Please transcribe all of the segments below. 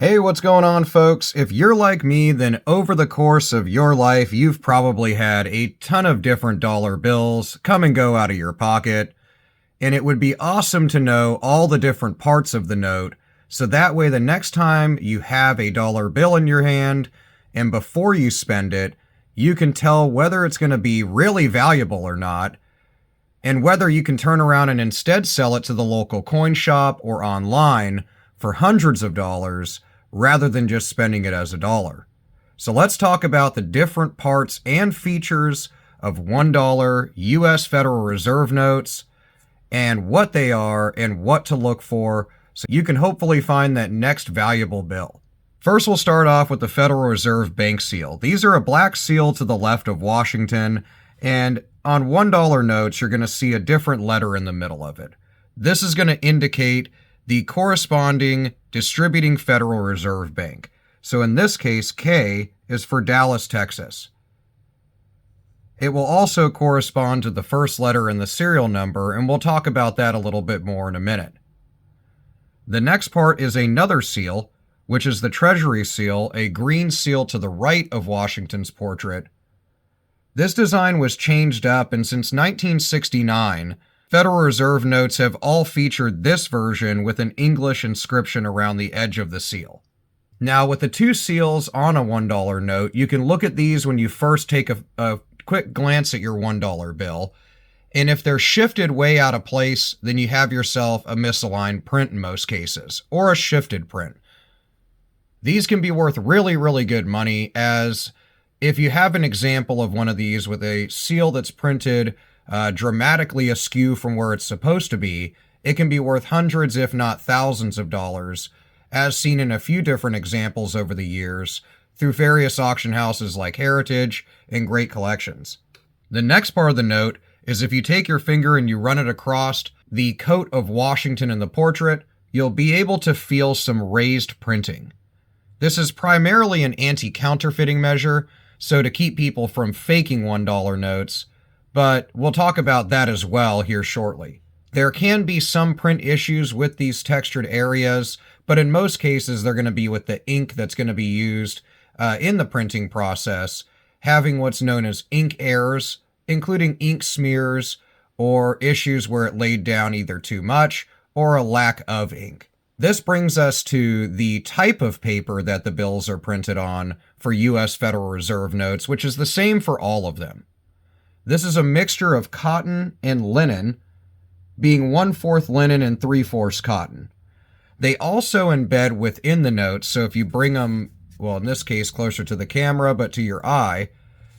Hey, what's going on, folks? If you're like me, then over the course of your life, you've probably had a ton of different dollar bills come and go out of your pocket, and it would be awesome to know all the different parts of the note, so that way the next time you have a dollar bill in your hand, and before you spend it, you can tell whether it's going to be really valuable or not, and whether you can turn around and instead sell it to the local coin shop or online for hundreds of dollars rather than just spending it as a dollar. So let's talk about the different parts and features of $1 US Federal Reserve notes and what they are and what to look for so you can hopefully find that next valuable bill. First, we'll start off with the Federal Reserve Bank Seal. These are a black seal to the left of Washington, and on $1 notes, you're going to see a different letter in the middle of it. This is going to indicate the corresponding distributing Federal Reserve Bank. So in this case, K is for Dallas, Texas. It will also correspond to the first letter in the serial number, and we'll talk about that a little bit more in a minute. The next part is another seal, which is the Treasury seal, a green seal to the right of Washington's portrait. This design was changed up, and since 1969, Federal Reserve notes have all featured this version with an English inscription around the edge of the seal. Now, with the two seals on a $1 note, you can look at these when you first take a quick glance at your $1 bill, and if they're shifted way out of place, then you have yourself a misaligned print in most cases, or a shifted print. These can be worth really, really good money, as if you have an example of one of these with a seal that's printed dramatically askew from where it's supposed to be, it can be worth hundreds, if not thousands of dollars, as seen in a few different examples over the years through various auction houses like Heritage and Great Collections. The next part of the note is if you take your finger and you run it across the coat of Washington in the portrait, you'll be able to feel some raised printing. This is primarily an anti-counterfeiting measure, so to keep people from faking $1 notes, but we'll talk about that as well here shortly. There can be some print issues with these textured areas, but in most cases they're going to be with the ink that's going to be used in the printing process, having what's known as ink errors, including ink smears or issues where it laid down either too much or a lack of ink. This brings us to the type of paper that the bills are printed on for U.S. Federal Reserve notes, which is the same for all of them. This is a mixture of cotton and linen, being 1/4 linen and 3/4 cotton. They also embed within the notes, so if you bring them, well, in this case, closer to the camera, but to your eye,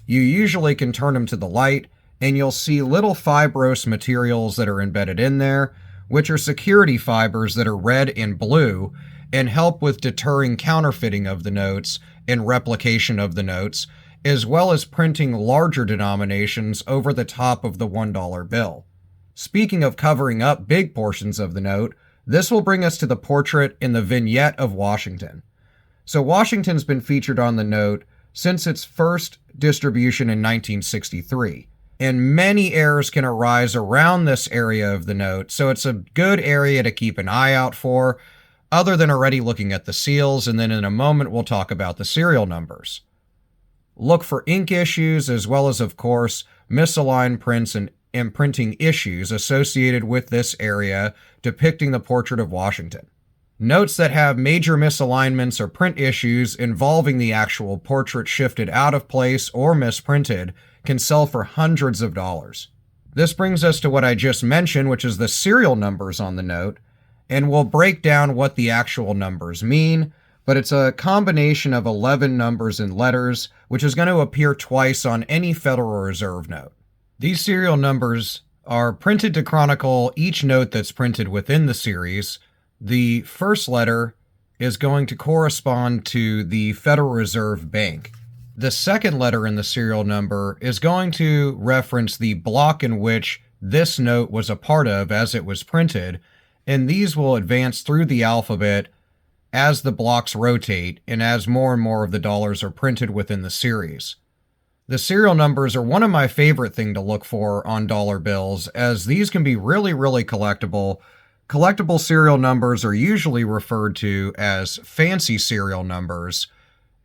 you usually can turn them to the light, and you'll see little fibrous materials that are embedded in there, which are security fibers that are red and blue, and help with deterring counterfeiting of the notes and replication of the notes, as well as printing larger denominations over the top of the $1 bill. Speaking of covering up big portions of the note, this will bring us to the portrait in the vignette of Washington. So Washington's been featured on the note since its first distribution in 1963, and many errors can arise around this area of the note, so it's a good area to keep an eye out for, other than already looking at the seals, and then in a moment we'll talk about the serial numbers. Look for ink issues, as well as, of course, misaligned prints and printing issues associated with this area depicting the portrait of Washington. Notes that have major misalignments or print issues involving the actual portrait shifted out of place or misprinted can sell for hundreds of dollars. This brings us to what I just mentioned, which is the serial numbers on the note, and we'll break down what the actual numbers mean, but it's a combination of 11 numbers and letters, which is going to appear twice on any Federal Reserve note. These serial numbers are printed to chronicle each note that's printed within the series. The first letter is going to correspond to the Federal Reserve Bank. The second letter in the serial number is going to reference the block in which this note was a part of as it was printed, and these will advance through the alphabet as the blocks rotate and as more and more of the dollars are printed within the series. The serial numbers are one of my favorite things to look for on dollar bills, as these can be really, really collectible, Collectible serial numbers are usually referred to as fancy serial numbers,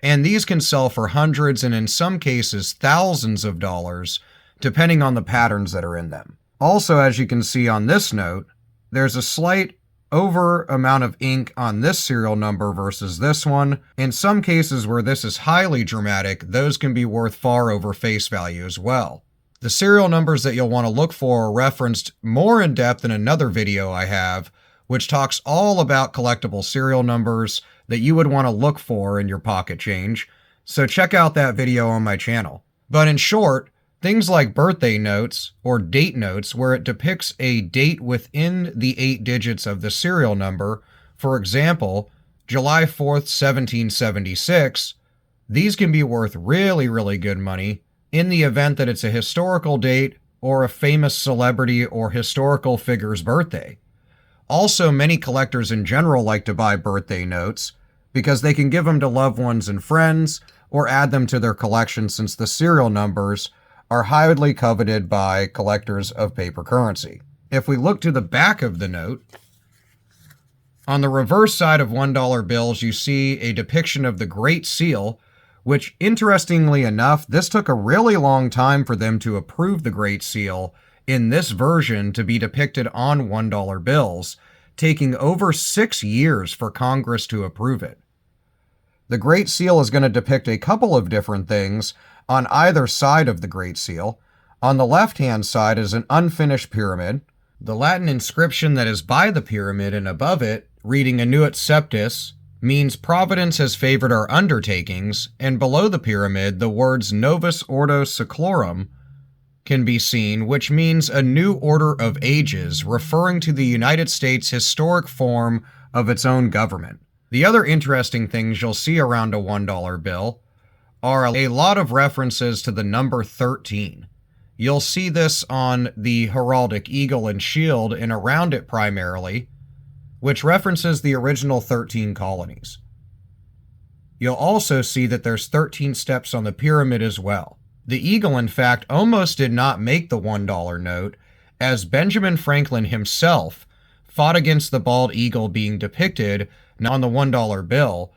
and these can sell for hundreds and in some cases thousands of dollars, depending on the patterns that are in them. Also, as you can see on this note, there's a slight over amount of ink on this serial number versus this one. In some cases where this is highly dramatic, those can be worth far over face value as well. The serial numbers that you'll want to look for are referenced more in depth in another video I have, which talks all about collectible serial numbers that you would want to look for in your pocket change, so check out that video on my channel. But in short, things like birthday notes or date notes where it depicts a date within the 8 digits of the serial number, for example, July 4th, 1776, these can be worth really, really good money in the event that it's a historical date or a famous celebrity or historical figure's birthday. Also, many collectors in general like to buy birthday notes because they can give them to loved ones and friends or add them to their collection since the serial numbers are highly coveted by collectors of paper currency. If we look to the back of the note, on the reverse side of $1 bills, you see a depiction of the Great Seal, which, interestingly enough, this took a really long time for them to approve the Great Seal in this version to be depicted on $1 bills, taking over 6 years for Congress to approve it. The Great Seal is going to depict a couple of different things on either side of the Great Seal. On the left-hand side is an unfinished pyramid. The Latin inscription that is by the pyramid and above it, reading Annuit Septis, means Providence has favored our undertakings, and below the pyramid, the words Novus Ordo Seclorum can be seen, which means a new order of ages, referring to the United States' historic form of its own government. The other interesting things you'll see around a $1 bill are a lot of references to the number 13. You'll see this on the heraldic eagle and shield and around it primarily, which references the original 13 colonies. You'll also see that there's 13 steps on the pyramid as well. The eagle, in fact, almost did not make the $1 note, as Benjamin Franklin himself fought against the bald eagle being depicted not on the $1 bill,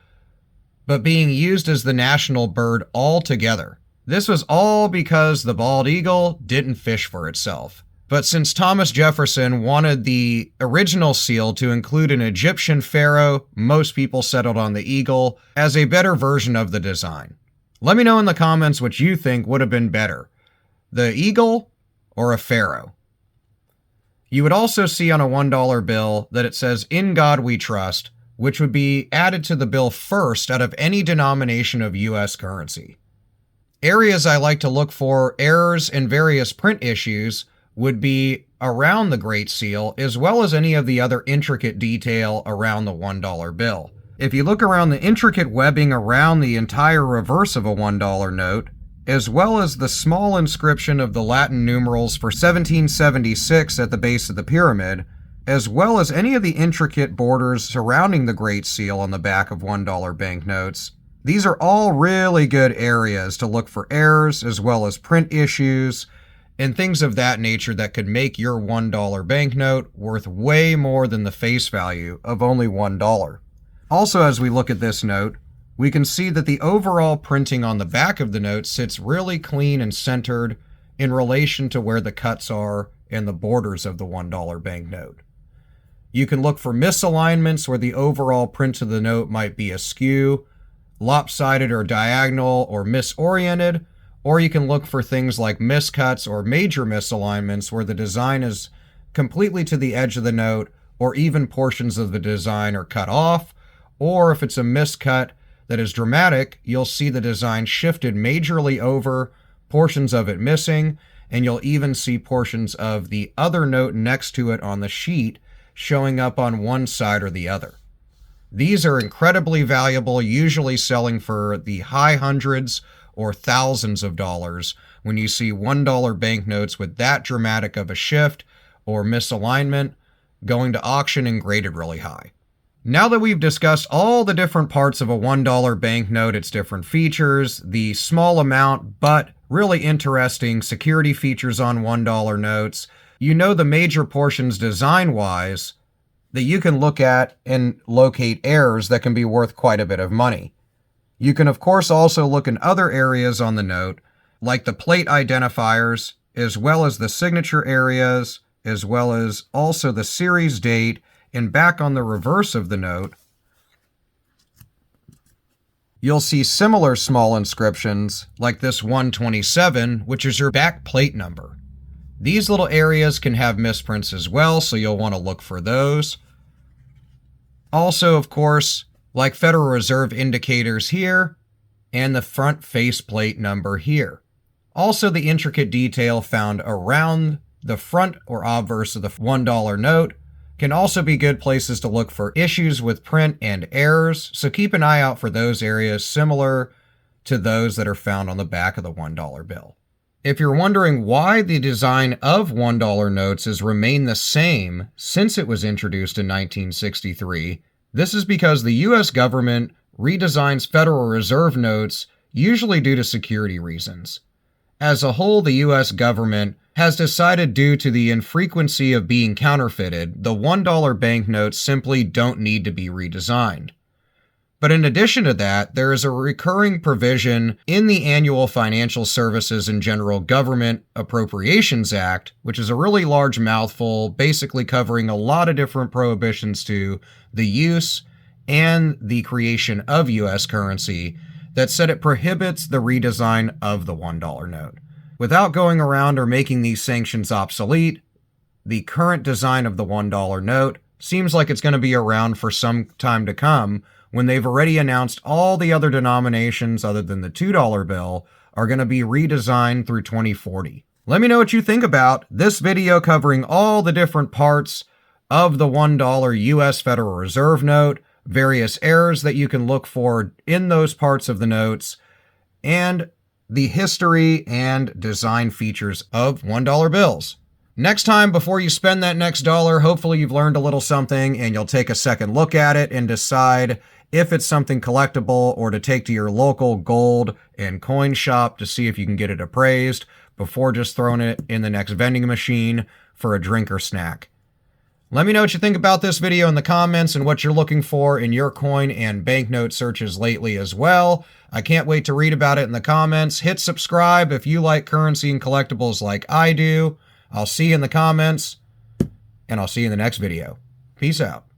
but being used as the national bird altogether. This was all because the bald eagle didn't fish for itself. But since Thomas Jefferson wanted the original seal to include an Egyptian pharaoh, most people settled on the eagle as a better version of the design. Let me know in the comments what you think would have been better, the eagle or a pharaoh. You would also see on a $1 bill that it says, "In God We Trust," which would be added to the bill first out of any denomination of U.S. currency. Areas I like to look for errors in various print issues would be around the Great Seal, as well as any of the other intricate detail around the $1 bill. If you look around the intricate webbing around the entire reverse of a $1 note, as well as the small inscription of the Latin numerals for 1776 at the base of the pyramid, as well as any of the intricate borders surrounding the Great Seal on the back of $1 banknotes, these are all really good areas to look for errors, as well as print issues, and things of that nature that could make your $1 banknote worth way more than the face value of only $1. Also, as we look at this note, we can see that the overall printing on the back of the note sits really clean and centered in relation to where the cuts are and the borders of the $1 banknote. You can look for misalignments where the overall print of the note might be askew, lopsided or diagonal or misoriented, or you can look for things like miscuts or major misalignments where the design is completely to the edge of the note, or even portions of the design are cut off, or if it's a miscut that is dramatic, you'll see the design shifted majorly over, portions of it missing, and you'll even see portions of the other note next to it on the sheet showing up on one side or the other. These are incredibly valuable, usually selling for the high hundreds or thousands of dollars when you see $1 banknotes with that dramatic of a shift or misalignment going to auction and graded really high. Now that we've discussed all the different parts of a $1 banknote, its different features, the small amount but really interesting security features on $1 notes, you know the major portions design-wise that you can look at and locate errors that can be worth quite a bit of money. You can of course also look in other areas on the note, like the plate identifiers, as well as the signature areas, as well as also the series date, and back on the reverse of the note, you'll see similar small inscriptions like this 127, which is your back plate number. These little areas can have misprints as well, so you'll want to look for those. Also, of course, like Federal Reserve indicators here, and the front faceplate number here. Also, the intricate detail found around the front or obverse of the $1 note can also be good places to look for issues with print and errors, so keep an eye out for those areas similar to those that are found on the back of the $1 bill. If you're wondering why the design of $1 notes has remained the same since it was introduced in 1963, this is because the US government redesigns Federal Reserve notes usually due to security reasons. As a whole, the US government has decided due to the infrequency of being counterfeited, the $1 banknotes simply don't need to be redesigned. But in addition to that, there is a recurring provision in the Annual Financial Services and General Government Appropriations Act, which is a really large mouthful, basically covering a lot of different prohibitions to the use and the creation of US currency, that said it prohibits the redesign of the $1 note. Without going around or making these sanctions obsolete, the current design of the $1 note seems like it's going to be around for some time to come, when they've already announced all the other denominations other than the $2 bill are going to be redesigned through 2040. Let me know what you think about this video covering all the different parts of the $1 US Federal Reserve note, various errors that you can look for in those parts of the notes, and the history and design features of $1 bills. Next time, before you spend that next dollar, hopefully you've learned a little something and you'll take a second look at it and decide if it's something collectible, or to take to your local gold and coin shop to see if you can get it appraised before just throwing it in the next vending machine for a drink or snack. Let me know what you think about this video in the comments and what you're looking for in your coin and banknote searches lately as well. I can't wait to read about it in the comments. Hit subscribe if you like currency and collectibles like I do. I'll see you in the comments, and I'll see you in the next video. Peace out.